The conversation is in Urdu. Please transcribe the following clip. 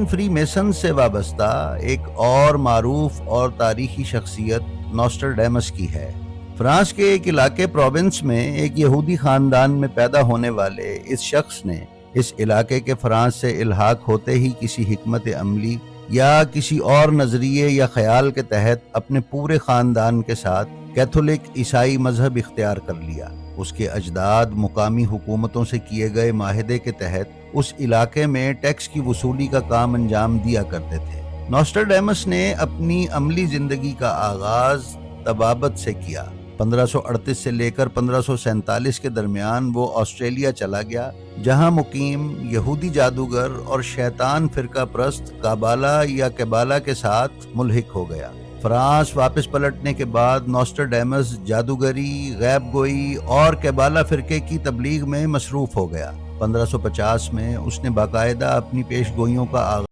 فری میسن سے وابستہ ایک اور معروف اور تاریخی شخصیت نوسٹرڈیمس کی ہے۔ فرانس کے ایک علاقے پروونس میں ایک یہودی خاندان میں پیدا ہونے والے اس شخص نے اس علاقے کے فرانس سے الحاق ہوتے ہی کسی حکمت عملی یا کسی اور نظریے یا خیال کے تحت اپنے پورے خاندان کے ساتھ کیتھولک عیسائی مذہب اختیار کر لیا۔ اس کے اجداد مقامی حکومتوں سے کیے گئے معاہدے کے تحت اس علاقے میں ٹیکس کی وصولی کا کام انجام دیا کرتے تھے۔ نوسٹرڈیمس نے اپنی عملی زندگی کا آغاز طبابت سے کیا۔ 1538 سے لے کر 1547 کے درمیان وہ آسٹریلیا چلا گیا، جہاں مقیم یہودی جادوگر اور شیطان فرقہ پرست کابالا یا کبالا کے ساتھ ملحق ہو گیا۔ فرانس واپس پلٹنے کے بعد نوسٹرڈیمس جادوگری، غیب گوئی اور کبالا فرقے کی تبلیغ میں مصروف ہو گیا۔ 1550 میں اس نے باقاعدہ اپنی پیش گوئیوں کا آغاز